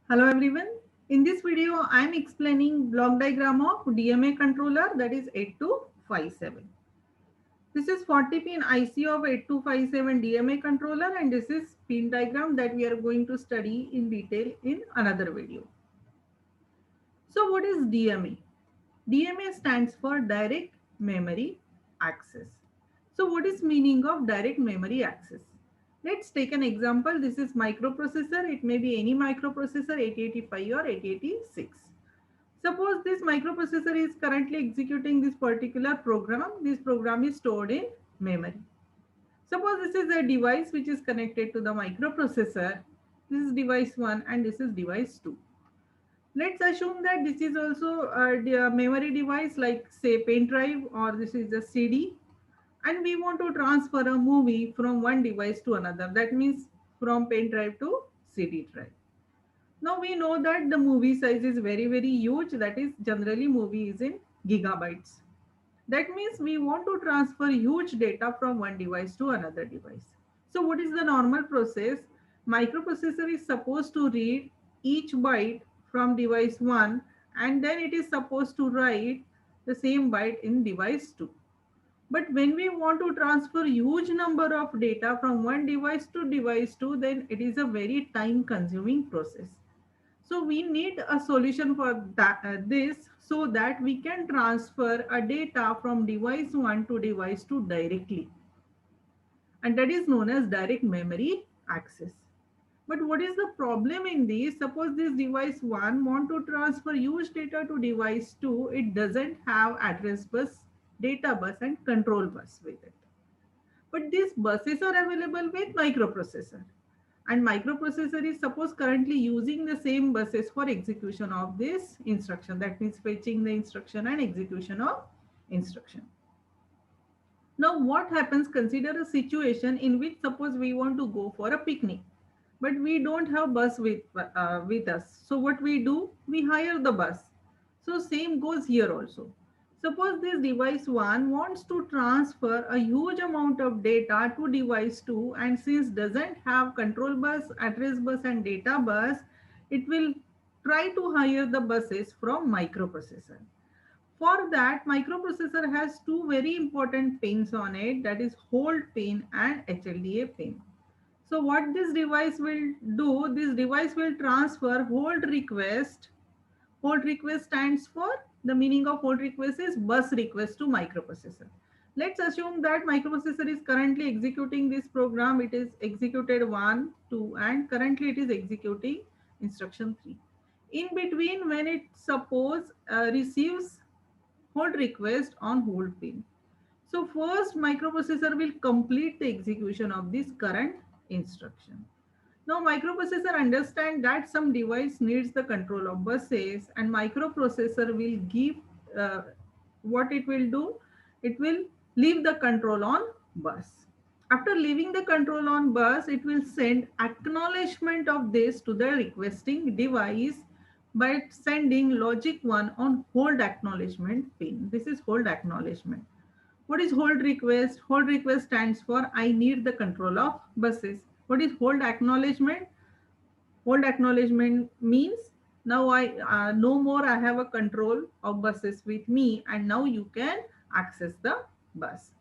Hello everyone. In this video, I am explaining block diagram of DMA controller, that is 8257. This is 40 pin IC of 8257 DMA controller, and this is pin diagram that we are going to study in detail in another video. So what is DMA? DMA stands for direct memory access. So what is meaning of direct memory access? Let's take an example. This is microprocessor. It may be any microprocessor, 8085 or 8086. Suppose this microprocessor is currently executing this particular program. This program is stored in memory. Suppose this is a device which is connected to the microprocessor. This is device 1 and this is device 2. Let's assume that this is also a memory device like say pen drive, or this is a CD, and we want to transfer a movie from one device to another. That means from pen drive to CD drive. Now we know that the movie size is very huge. That is generally movie is in gigabytes. That means we want to transfer huge data from one device to another device. So what is the normal process? Microprocessor is supposed to read each byte from device 1, and then it is supposed to write the same byte in device 2. But when we want to transfer huge number of data from one device to device 2, then it is a very time consuming process. So we need a solution for this, so that we can transfer a data from device 1 to device 2 directly. And that is known as direct memory access. But what is the problem in this? Suppose this device 1 want to transfer huge data to device 2, it doesn't have address bus, data bus and control bus with it. But these buses are available with microprocessor. And microprocessor is suppose currently using the same buses for execution of this instruction. That means fetching the instruction and execution of instruction. Now what happens, consider a situation in which suppose we want to go for a picnic, but we don't have bus with us. So what we do, we hire the bus. So same goes here also. Suppose this device 1 wants to transfer a huge amount of data to device 2, and since doesn't have control bus, address bus and data bus, it will try to hire the buses from microprocessor. For that, microprocessor has two very important pins on it, that is hold pin and HLDA pin. So what this device will do, this device will transfer hold request. Hold request stands for, the meaning of hold request is bus request to microprocessor. Let's assume that microprocessor is currently executing this program. It is executed 1, 2 and currently it is executing instruction 3. In between, when it suppose receives hold request on hold pin. So first microprocessor will complete the execution of this current instruction. Now microprocessor understand that some device needs the control of buses, and microprocessor will give what it will do, it will leave the control on bus. After leaving the control on bus, it will send acknowledgement of this to the requesting device by sending logic 1 on hold acknowledgement pin. This is hold acknowledgement. What is hold request? Hold request stands for I need the control of buses. What is hold acknowledgement? Hold acknowledgement means now I no more I have a control of buses with me, and now you can access the bus.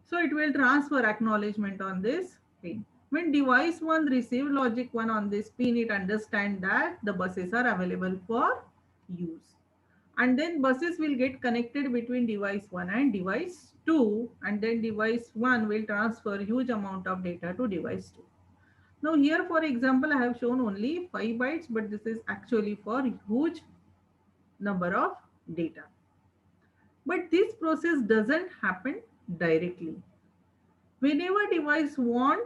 So it will transfer acknowledgement on this pin. When device 1 receive logic 1 on this pin, it understand that the buses are available for use. And then buses will get connected between device 1 and device 2, and then device 1 will transfer huge amount of data to device 2. Now here for example, I have shown only 5 bytes, but this is actually for huge number of data. But this process doesn't happen directly. Whenever device want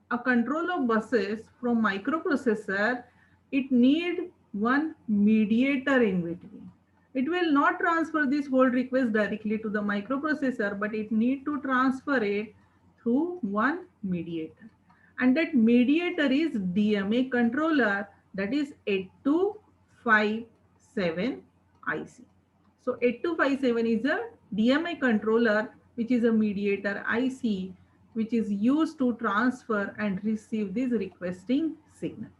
a control of buses from microprocessor, it need one mediator in between. It will not transfer this hold request directly to the microprocessor, but it need to transfer it through one mediator. And that mediator is DMA controller, that is 8257 IC. So 8257 is a DMA controller, which is a mediator IC, which is used to transfer and receive this requesting signal.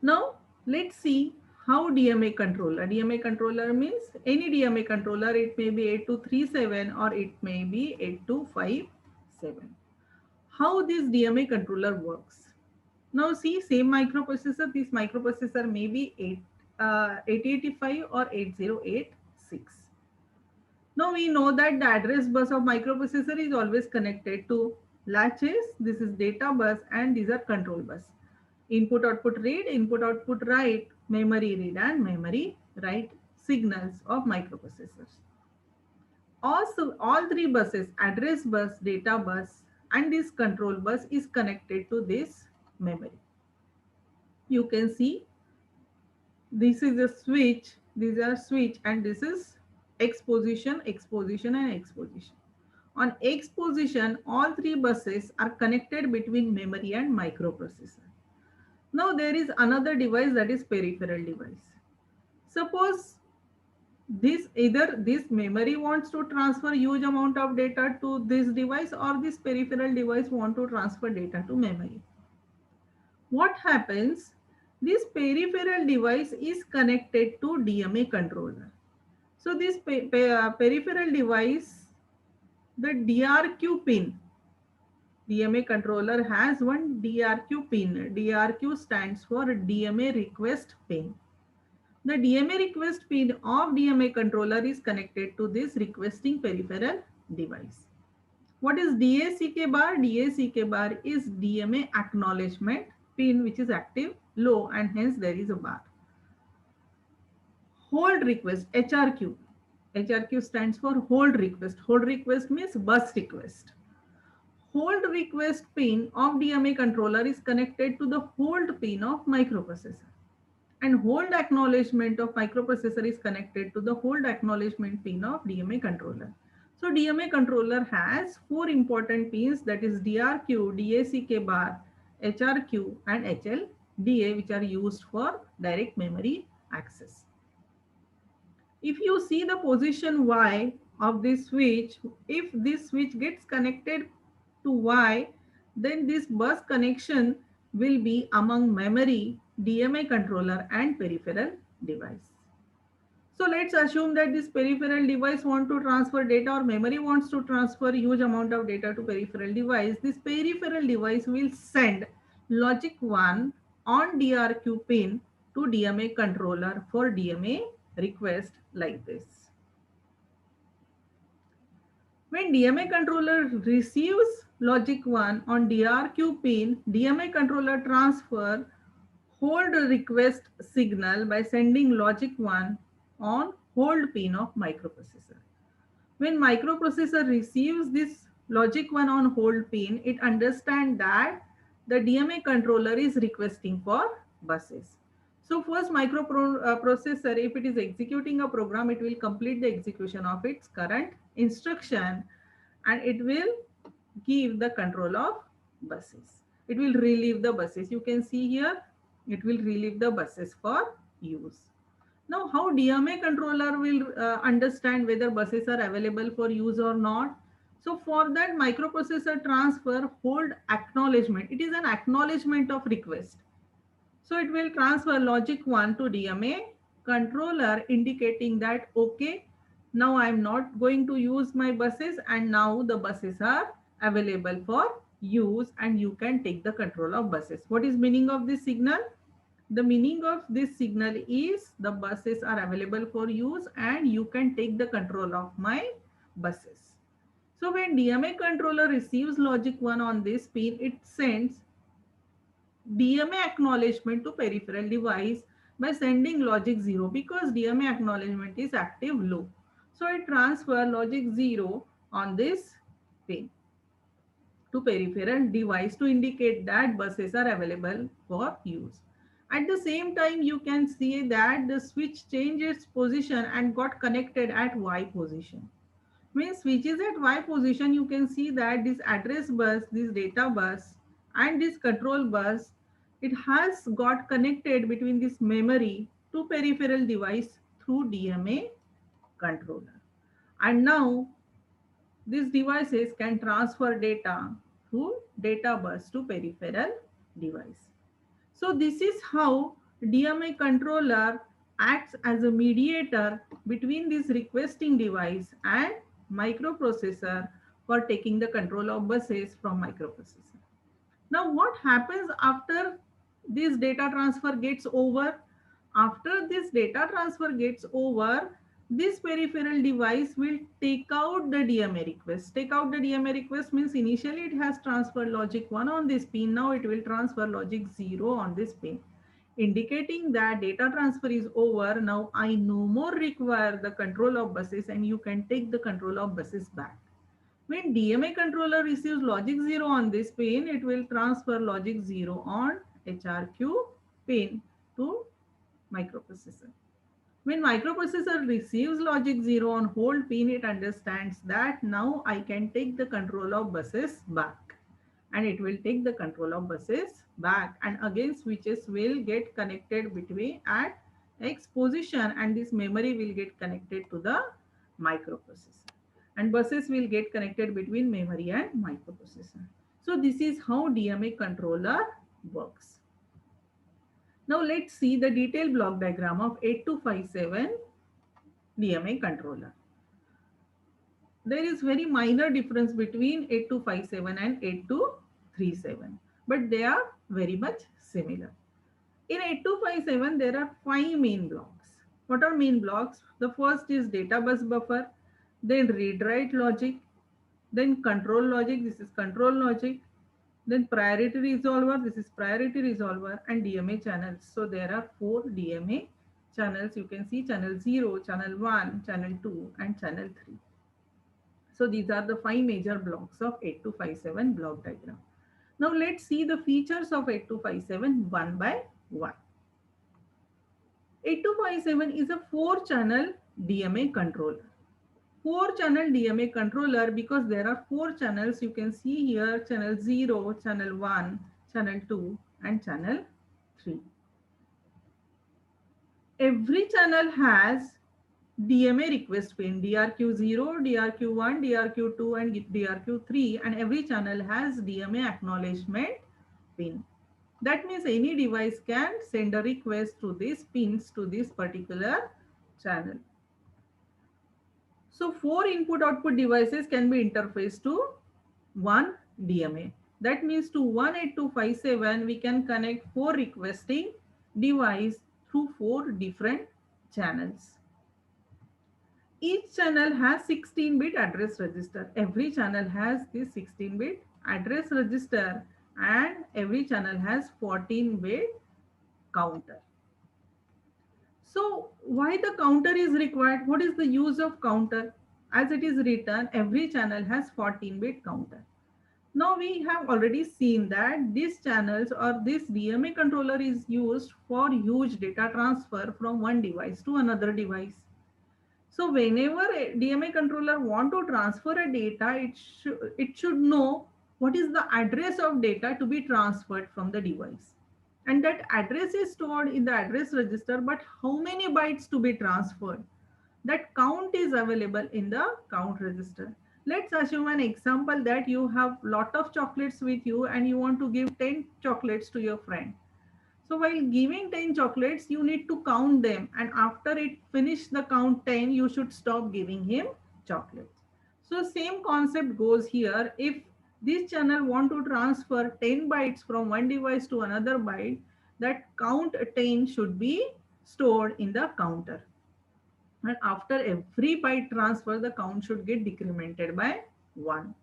Now let's see how DMA controller. DMA controller means any DMA controller. It may be 8237 or it may be 8257. How this DMA controller works. Now see, same microprocessor. This microprocessor may be 8085 or 8086. Now we know that the address bus of microprocessor is always connected to latches. This is data bus and these are control bus. Input output read, input output write, memory read and memory write signals of microprocessors. Also, all three buses, address bus, data bus and this control bus is connected to this memory. You can see this is a switch, these are switch and this is X position, X position and X position. On X position, all three buses are connected between memory and microprocessor. Now there is another device that is peripheral device. Suppose this either this memory wants to transfer huge amount of data to this device or this peripheral device want to transfer data to memory. What happens? This peripheral device is connected to DMA controller. So this peripheral device, the DRQ pin, DMA controller has one DRQ pin. DRQ stands for DMA request pin. The DMA request pin of DMA controller is connected to this requesting peripheral device. What is DACK bar? DACK bar is DMA acknowledgement pin which is active low and hence there is a bar. Hold request HRQ. HRQ stands for hold request. Hold request means bus request. Hold request pin of DMA controller is connected to the hold pin of microprocessor. And hold acknowledgement of microprocessor is connected to the hold acknowledgement pin of DMA controller. So DMA controller has four important pins, that is DRQ, DACK bar, HRQ and HLDA, which are used for direct memory access. If you see the position Y of this switch, if this switch gets connected to Y, then this bus connection will be among memory, DMA controller and peripheral device. So let's assume that this peripheral device wants to transfer data or memory wants to transfer huge amount of data to peripheral device. This peripheral device will send logic 1 on DRQ pin to DMA controller for DMA request like this. When DMA controller receives logic 1 on DRQ pin, DMA controller transfer hold request signal by sending logic 1 on hold pin of microprocessor. When microprocessor receives this logic 1 on hold pin, it understands that the DMA controller is requesting for buses. So first microprocessor, if it is executing a program, it will complete the execution of its current instruction and it will give the control of buses. It will relieve the buses. You can see here, it will relieve the buses for use. Now, how DMA controller will understand whether buses are available for use or not? So for that microprocessor transfer hold acknowledgement. It is an acknowledgement of request. So it will transfer logic 1 to DMA controller indicating that, okay, now I am not going to use my buses and now the buses are available for use and you can take the control of buses. What is meaning of this signal? The meaning of this signal is the buses are available for use and you can take the control of my buses. So when DMA controller receives logic 1 on this pin, it sends DMA acknowledgement to peripheral device by sending logic 0 because DMA acknowledgement is active low. So it transfers logic 0 on this pin to peripheral device to indicate that buses are available for use. At the same time, you can see that the switch changed its position and got connected at Y position. When switch is at Y position, you can see that this address bus, this data bus and this control bus, it has got connected between this memory to peripheral device through DMA controller. And now these devices can transfer data through data bus to peripheral device. So this is how DMA controller acts as a mediator between this requesting device and microprocessor for taking the control of buses from microprocessor. Now, what happens after this data transfer gets over? After this data transfer gets over, this peripheral device will take out the DMA request. Take out the DMA request means initially it has transferred logic 1 on this pin. Now it will transfer logic 0 on this pin, indicating that data transfer is over. Now I no more require the control of buses and you can take the control of buses back. When DMA controller receives logic 0 on this pin, it will transfer logic 0 on HRQ pin to microprocessor. When microprocessor receives logic 0 on hold pin, it understands that now I can take the control of buses back. And it will take the control of buses back, and again switches will get connected between at X position, and this memory will get connected to the microprocessor, and buses will get connected between memory and microprocessor. So this is how DMA controller works. Now let's see the detailed block diagram of 8257 DMA controller. There is very minor difference between 8257 and 8237, but they are very much similar. In 8257, there are 5 main blocks. What are main blocks? The first is data bus buffer, then read-write logic, then control logic, this is control logic, then priority resolver, this is priority resolver, and DMA channels. So there are 4 DMA channels. You can see channel 0, channel 1, channel 2, and channel 3. So these are the 5 major blocks of 8257 block diagram. Now let's see the features of 8257 one by one. 8257 is a 4-channel DMA controller. 4-channel DMA controller because there are 4 channels. You can see here channel 0, channel 1, channel 2, and channel 3. Every channel has DMA request pin DRQ0, DRQ1, DRQ2, and DRQ3, and every channel has DMA acknowledgement pin. That means any device can send a request to these pins to this particular channel. So 4 input output devices can be interfaced to one DMA. That means to 18257 we can connect 4 requesting device through 4 different channels. Each channel has 16-bit address register. Every channel has this 16-bit address register, and every channel has 14-bit counter. So why the counter is required? What is the use of counter? As it is written, every channel has 14-bit counter. Now we have already seen that these channels or this DMA controller is used for huge data transfer from one device to another device. So whenever a DMA controller want to transfer a data, it should know what is the address of data to be transferred from the device. And that address is stored in the address register, but how many bytes to be transferred? That count is available in the count register. Let's assume an example that you have lot of chocolates with you and you want to give 10 chocolates to your friend. So while giving 10 chocolates, you need to count them, and after it finish the count 10, you should stop giving him chocolates. So same concept goes here. If this channel want to transfer 10 bytes from one device to another byte, that count 10 should be stored in the counter. And after every byte transfer, the count should get decremented by 1.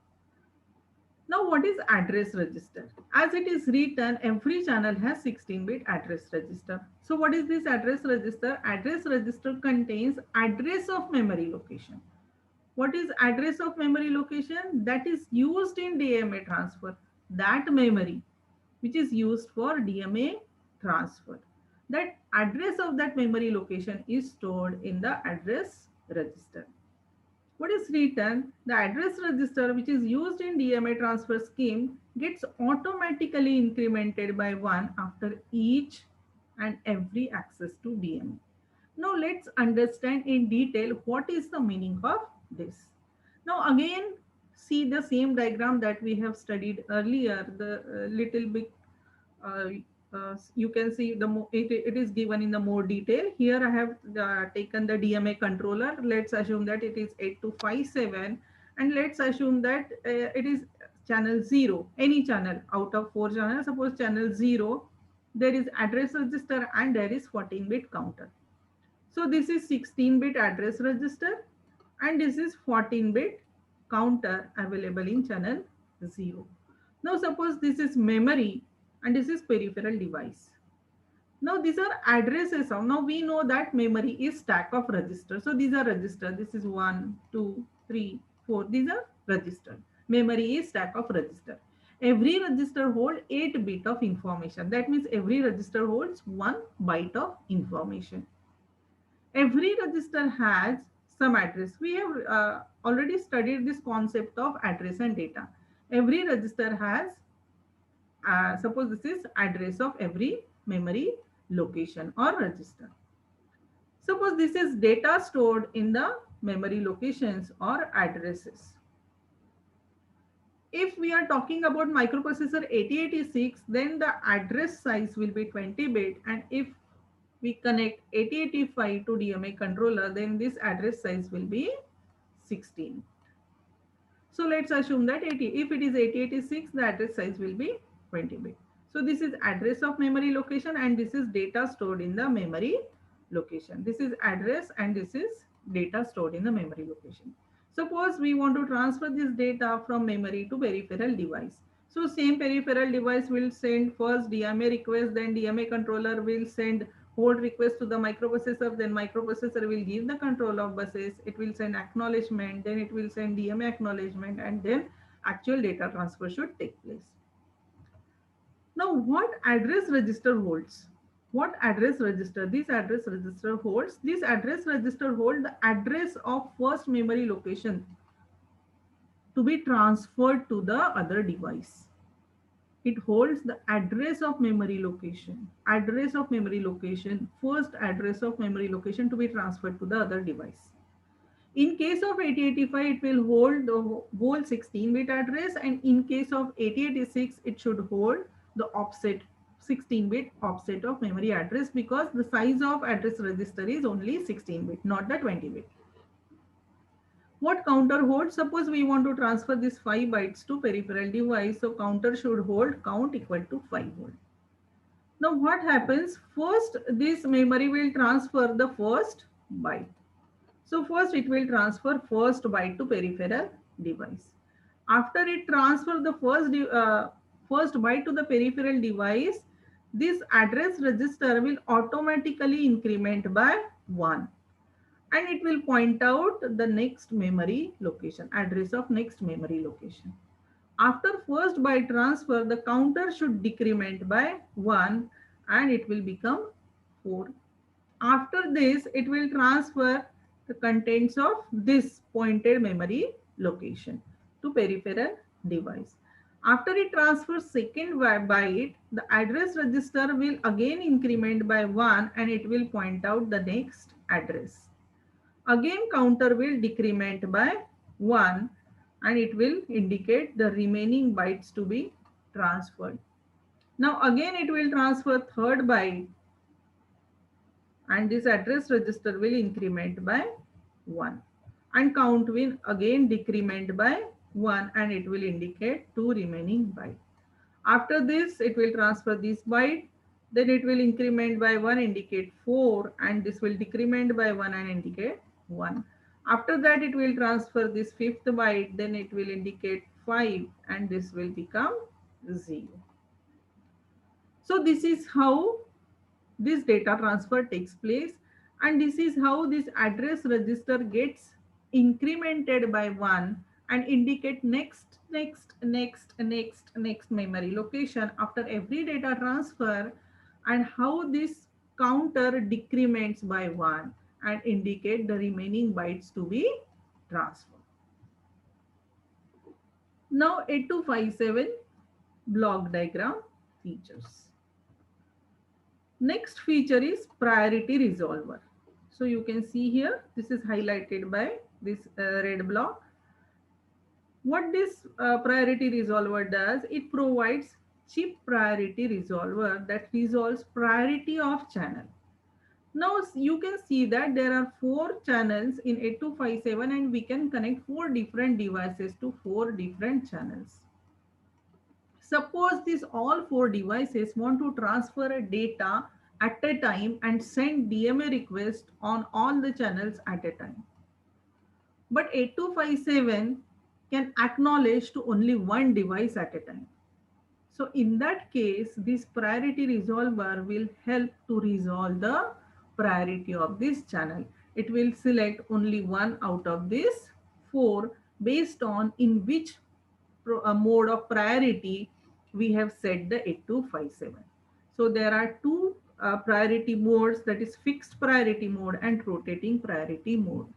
Now what is address register? As it is written, every channel has 16-bit address register. So what is this address register? Address register contains address of memory location. What is address of memory location? That is used in DMA transfer. That memory which is used for DMA transfer. That address of that memory location is stored in the address register. What is written? The address register which is used in DMA transfer scheme gets automatically incremented by 1 after each and every access to DMA. Now let's understand in detail what is the meaning of this. Now again, see the same diagram that we have studied earlier, the little bit you can see it is given in the more detail. Here I have taken the DMA controller. Let's assume that it is 8257, and let's assume that it is channel 0, any channel out of 4 channels. Suppose channel 0, there is address register and there is 14-bit counter. So this is 16-bit address register and this is 14-bit counter available in channel 0. Now suppose this is memory and this is peripheral device. Now these are addresses. Now we know that memory is stack of registers. So these are registers. This is 1, 2, 3, 4. These are registered. Memory is stack of register. Every register holds 8 bit of information. That means every register holds 1 byte of information. Every register has some address. We have already studied this concept of address and data. Every register has, suppose this is address of every memory location or register. Suppose this is data stored in the memory locations or addresses. If we are talking about microprocessor 8086, then the address size will be 20 bit, and if we connect 8085 to DMA controller, then this address size will be 16. So let's assume that if it is 8086, the address size will be 20 bit. So this is address of memory location and this is data stored in the memory location. This is address and this is data stored in the memory location. Suppose we want to transfer this data from memory to peripheral device. So same peripheral device will send first DMA request, then DMA controller will send hold request to the microprocessor, then microprocessor will give the control of buses, it will send acknowledgement, then it will send DMA acknowledgement, and then actual data transfer should take place. Now what address register holds? What address register? This address register holds, this address register holds the address of first memory location to be transferred to the other device. It holds the address of memory location, first address of memory location to be transferred to the other device. In case of 8085, it will hold the whole 16-bit address, and in case of 8086, it should hold the offset 16-bit offset of memory address, because the size of address register is only 16-bit, not the 20-bit. What counter holds? Suppose we want to transfer this 5 bytes to peripheral device, so counter should hold count equal to 5 volt. Now what happens? First, this memory will transfer the first byte. So first it will transfer first byte to peripheral device. After it transfer the first byte to the peripheral device, this address register will automatically increment by 1. And it will point out the next memory location, address of next memory location. After first byte transfer, the counter should decrement by 1 and it will become 4. After this, it will transfer the contents of this pointed memory location to peripheral device. After it transfers second byte, the address register will again increment by 1 and it will point out the next address. Again counter will decrement by 1 and it will indicate the remaining bytes to be transferred. Now again it will transfer third byte and this address register will increment by 1 and count will again decrement by 1 and it will indicate 2 remaining byte. After this it will transfer this byte, then it will increment by 1 indicate 4 and this will decrement by 1 and indicate 1. After that it will transfer this fifth byte, then it will indicate 5 and this will become 0. So this is how this data transfer takes place, and this is how this address register gets incremented by 1 and indicate next memory location after every data transfer, and how this counter decrements by 1 and indicate the remaining bytes to be transferred. Now 8257 block diagram features. Next feature is priority resolver. So you can see here, this is highlighted by this red block. What this priority resolver does, it provides chip priority resolver that resolves priority of channel. Now you can see that there are 4 channels in 8257 and we can connect 4 different devices to 4 different channels. Suppose these all 4 devices want to transfer a data at a time and send DMA request on all the channels at a time. But 8257 can acknowledge to only one device at a time. So in that case, this priority resolver will help to resolve the priority of this channel. It will select only one out of these 4 based on in which mode of priority we have set the 8257. So there are 2 priority modes, that is fixed priority mode and rotating priority mode.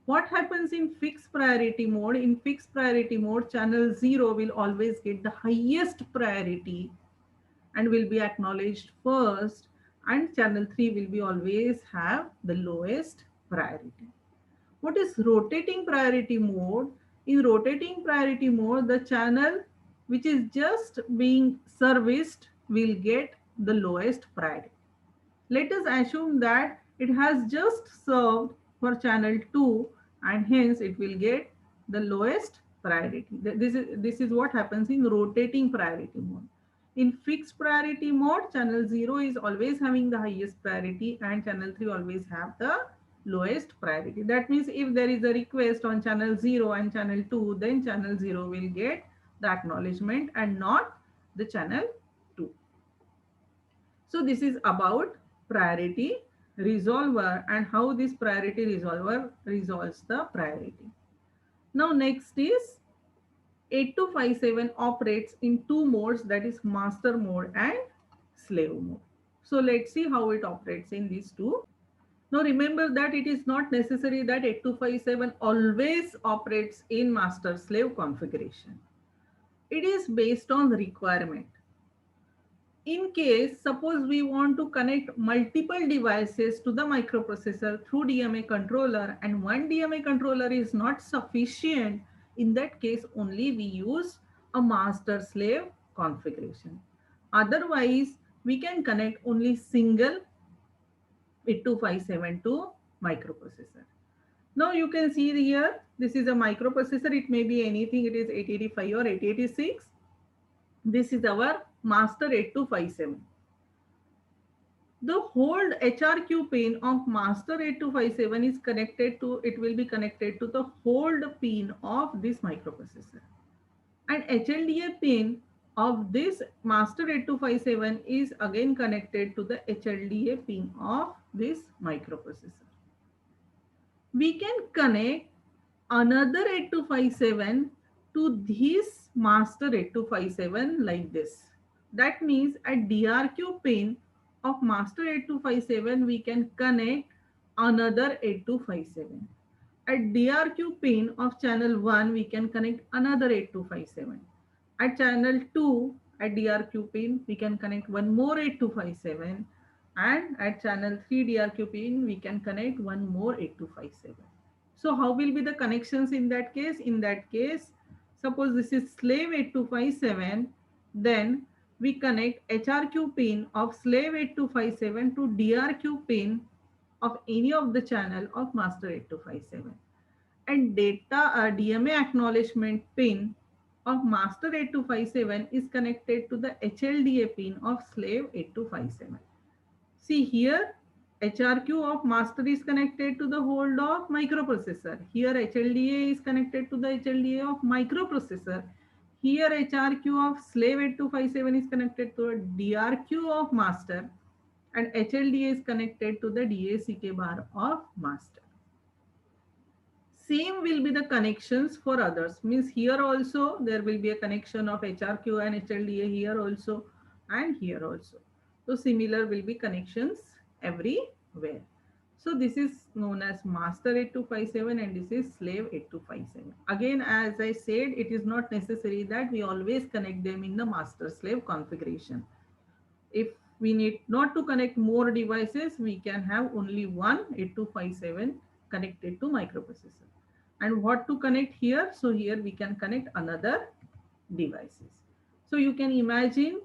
What happens in fixed priority mode? In fixed priority mode, channel 0 will always get the highest priority and will be acknowledged first, and channel 3 will be always have the lowest priority. What is rotating priority mode? In rotating priority mode, the channel which is just being serviced will get the lowest priority. Let us assume that it has just served for channel 2 and hence it will get the lowest priority. This is what happens in rotating priority mode. In fixed priority mode, channel 0 is always having the highest priority and channel 3 always have the lowest priority. That means if there is a request on channel 0 and channel 2, then channel 0 will get the acknowledgement and not the channel 2. So this is about priority resolver and how this priority resolver resolves the priority. Now next is 8257 operates in 2 modes, that is master mode and slave mode. So let's see how it operates in these 2. Now remember that it is not necessary that 8257 always operates in master slave configuration. It is based on requirement. In case, suppose we want to connect multiple devices to the microprocessor through DMA controller and one DMA controller is not sufficient, in that case only we use a master slave configuration. Otherwise, we can connect only single 8257 to microprocessor. Now you can see here, this is a microprocessor. It may be anything. It is 885 or 886. This is our master 8257. The hold HRQ pin of master 8257 is connected to, it will be connected to the hold pin of this microprocessor. And HLDA pin of this master 8257 is again connected to the HLDA pin of this microprocessor. We can connect another 8257 to this master 8257 like this. That means at DRQ pin of master 8257 we can connect another 8257. At DRQ pin of channel 1 we can connect another 8257. At channel 2 at DRQ pin we can connect one more 8257, and at channel 3 DRQ pin we can connect one more 8257. So how will be the connections in that case? In that case, suppose this is slave 8257, then we connect HRQ pin of slave 8257 to DRQ pin of any of the channel of master 8257. And DMA acknowledgement pin of master 8257 is connected to the HLDA pin of slave 8257. See here, HRQ of master is connected to the hold of microprocessor. Here HLDA is connected to the HLDA of microprocessor. Here HRQ of slave 8257 is connected to a DRQ of master, and HLDA is connected to the DACK bar of master. Same will be the connections for others. Means here also there will be a connection of HRQ and HLDA here also and here also. So similar will be connections everywhere. So this is known as master 8257 and this is slave 8257. Again, as I said, it is not necessary that we always connect them in the master slave configuration. If we need not to connect more devices, we can have only one 8257 connected to microprocessor. And what to connect here? So here we can connect another devices. So you can imagine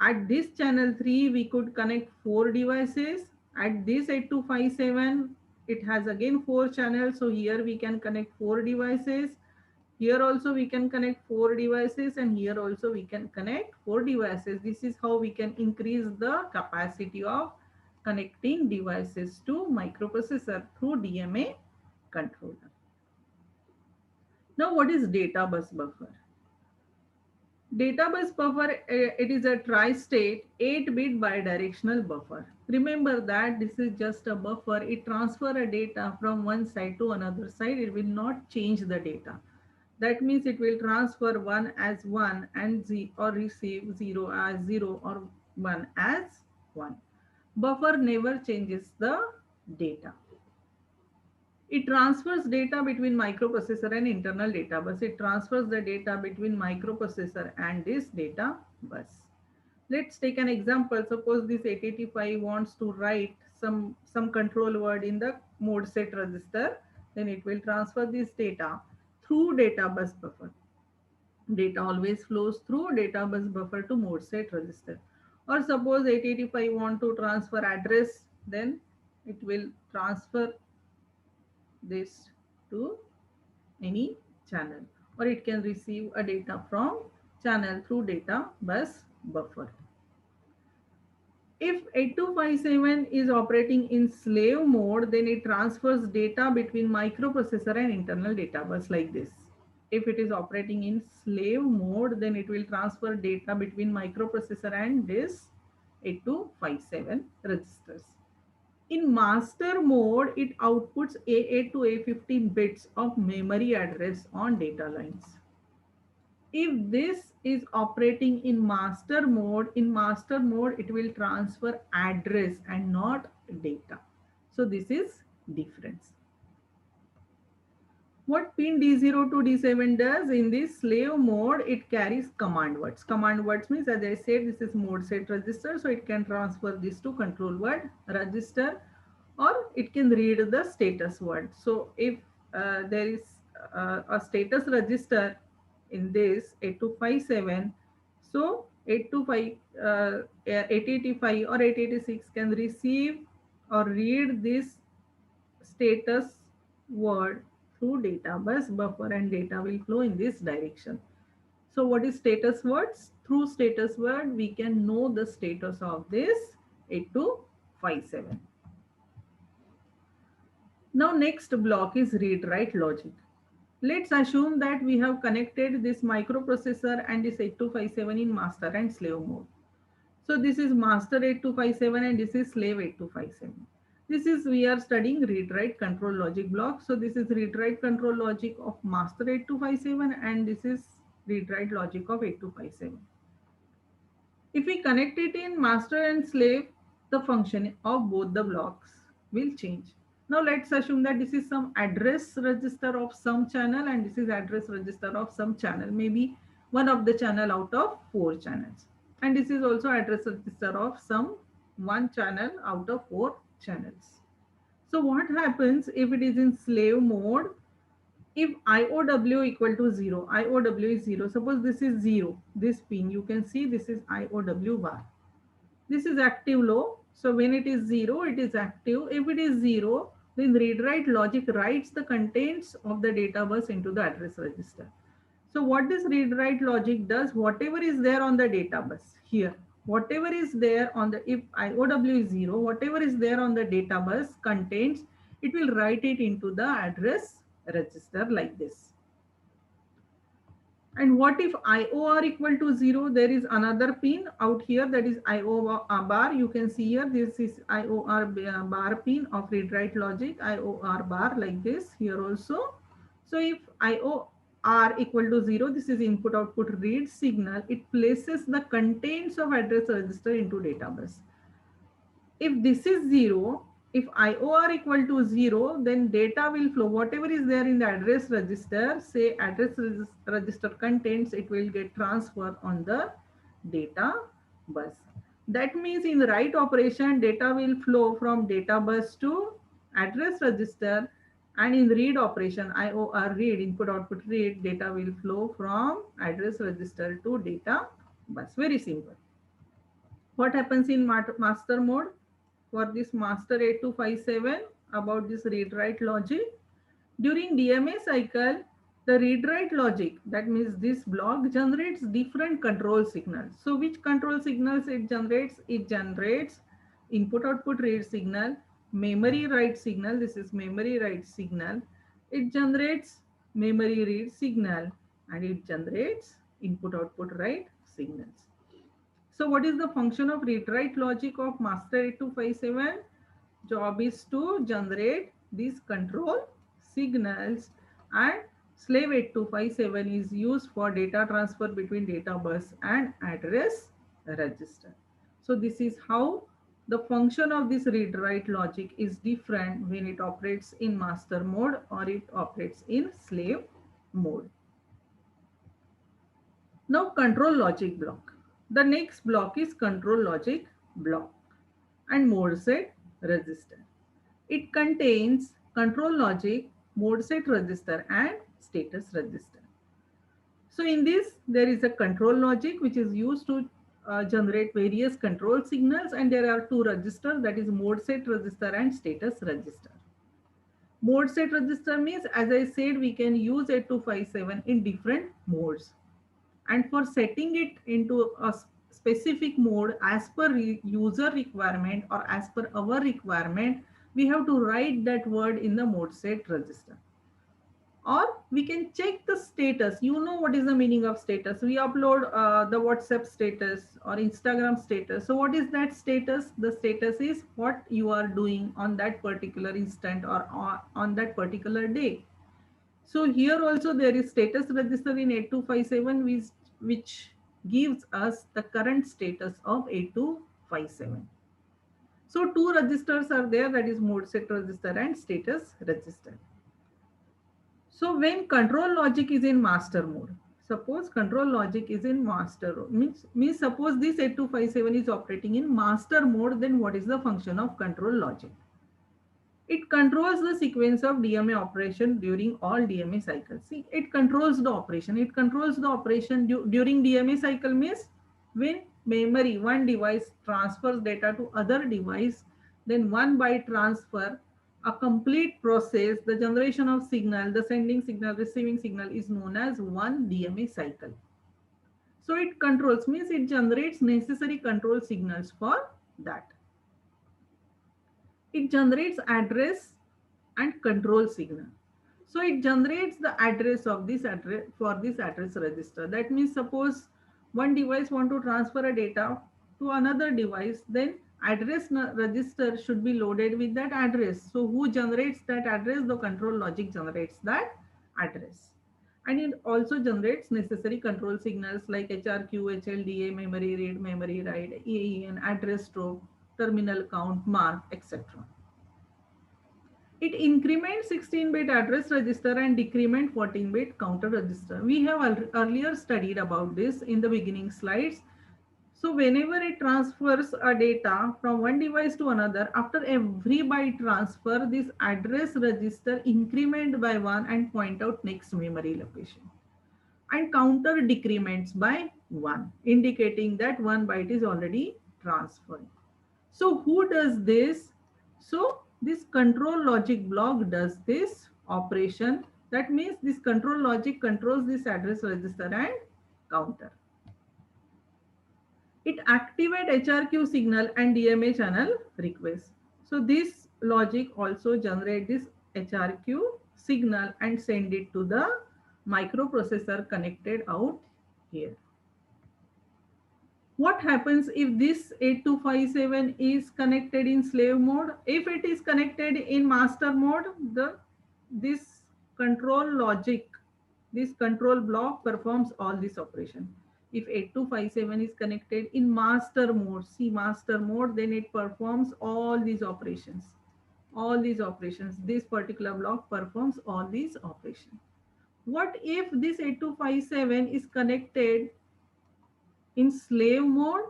At this channel 3, we could connect 4 devices. At this 8257, it has again 4 channels. So here we can connect 4 devices. Here also we can connect 4 devices, and here also we can connect 4 devices. This is how we can increase the capacity of connecting devices to microprocessor through DMA controller. Now what is data bus buffer? Data bus buffer, it is a tri-state 8-bit bidirectional buffer. Remember that this is just a buffer. It transfers a data from one side to another side. It will not change the data. That means it will transfer 1 as 1 and or receive 0 as 0 or 1 as 1. Buffer never changes the data. It transfers data between microprocessor and internal data bus. It transfers the data between microprocessor and this data bus. Let's take an example. Suppose this 885 wants to write some control word in the mode set register. Then it will transfer this data through data bus buffer. Data always flows through data bus buffer to mode set register. Or suppose 885 want to transfer address, then it will transfer this to any channel, or it can receive a data from channel through data bus buffer. If 8257 is operating in slave mode, then it transfers data between microprocessor and internal data bus like this. If it is operating in slave mode, then it will transfer data between microprocessor and this 8257 registers. In master mode, it outputs A8 to A15 bits of memory address on data lines. If this is operating in master mode, it will transfer address and not data. So this is difference. What pin D0 to D7 does in this slave mode, it carries command words. Command words means, as I said, this is mode set register, so it can transfer this to control word register, or it can read the status word. So if there is a status register in this 8257, so 885 or 886 can receive or read this status word through data bus buffer, and data will flow in this direction. So what is status words? Through status word, we can know the status of this 8257. Now next block is read-write logic. Let's assume that we have connected this microprocessor and this 8257 in master and slave mode. So this is master 8257 and this is slave 8257. This is, we are studying read-write control logic block. So this is read-write control logic of master 8257 and this is read-write logic of 8257. If we connect it in master and slave, the function of both the blocks will change. Now let's assume that this is some address register of some channel and this is address register of some channel, maybe one of the channel out of 4 channels. And this is also address register of some one channel out of 4 channels. So what happens if it is in slave mode? If IOW equal to 0, IOW is 0. Suppose this is 0, this pin, you can see this is IOW bar. This is active low. So when it is 0, it is active. If it is 0, then read-write logic writes the contents of the data bus into the address register. So what this read-write logic does, whatever is there on the data bus here, whatever is there on the, if IOW is 0, whatever is there on the data bus contains, it will write it into the address register like this. And what if IOR equal to 0? There is another pin out here, that is IOR bar. You can see here, this is IOR bar pin of read-write logic, IOR bar like this here also. So if IOR equal to 0, this is input output read signal. It places the contents of address register into data bus. If this is 0, if IOR equal to 0, then data will flow. Whatever is there in the address register, say address register contents, it will get transferred on the data bus. That means in the write operation, data will flow from data bus to address register, and in the read operation, IOR read, input output read, data will flow from address register to data bus. Very simple. What happens in master mode? For this master 8257, about this read write logic, during DMA cycle, the read write logic, that means this block, generates different control signals. So which control signals it generates? It generates input output read signal, memory write signal, this is memory write signal, it generates memory read signal, and it generates input output write signals. So what is the function of read write logic of master 8257? Job is to generate these control signals, and slave 8257 is used for data transfer between data bus and address register. So this is how the function of this read write logic is different when it operates in master mode or it operates in slave mode. Now control logic block. The next block is control logic block and mode set register. It contains control logic, mode set register and status register. So in this, there is a control logic which is used to generate various control signals, and there are two registers, that is mode set register and status register. Mode set register means, as I said, we can use 8257 in different modes. And for setting it into a specific mode as per user requirement or as per our requirement, we have to write that word in the mode set register. Or we can check the status. You know what is the meaning of status. We upload the WhatsApp status or Instagram status. So what is that status? The status is what you are doing on that particular instant or on that particular day. So here also there is status register in 8257 which gives us the current status of 8257. So two registers are there, that is mode set register and status register. So when control logic is in master mode, suppose control logic is in master mode, means suppose this 8257 is operating in master mode, then what is the function of control logic? It controls the sequence of DMA operation during all DMA cycles. See, it controls the operation. It controls the operation during DMA cycle means when memory, one device transfers data to other device, then one byte transfer, a complete process, the generation of signal, the sending signal, receiving signal is known as one DMA cycle. So it controls means it generates necessary control signals for that. It generates address and control signal. So it generates the address of this address for this address register. That means suppose one device want to transfer a data to another device, then address register should be loaded with that address. So who generates that address? The control logic generates that address. And it also generates necessary control signals like HRQ, HLDA, memory read, memory write, EAN, address stroke, terminal count, mark, etc. It increments 16-bit address register and decrement 14-bit counter register. We have earlier studied about this in the beginning slides. So whenever it transfers a data from one device to another, after every byte transfer, this address register increment by 1 and point out next memory location. And counter decrements by 1, indicating that 1 byte is already transferred. So who does this? So this control logic block does this operation. That means this control logic controls this address register and counter. It activates HRQ signal and DMA channel request. So this logic also generates this HRQ signal and send it to the microprocessor connected out here. What happens if this 8257 is connected in slave mode? If it is connected in master mode, this control logic, this control block performs all this operation. If 8257 is connected in master mode, see master mode, then it performs all these operations. All these operations, this particular block performs all these operations. What if this 8257 is connected in slave mode?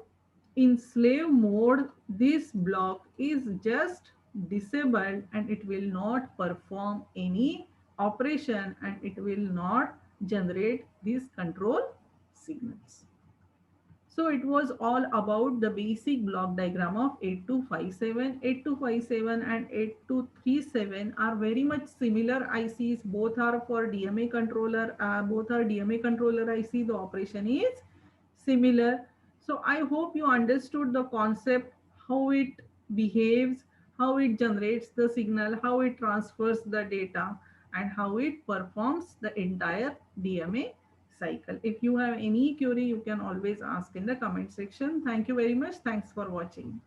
In slave mode, this block is just disabled and it will not perform any operation and it will not generate these control signals. So it was all about the basic block diagram of 8257. 8257 and 8237 are very much similar ICs. Both are for DMA controller. Both are DMA controller IC. The operation is similar. So I hope you understood the concept, how it behaves, how it generates the signal, how it transfers the data, and how it performs the entire DMA cycle. If you have any query, you can always ask in the comment section. Thank you very much. Thanks for watching.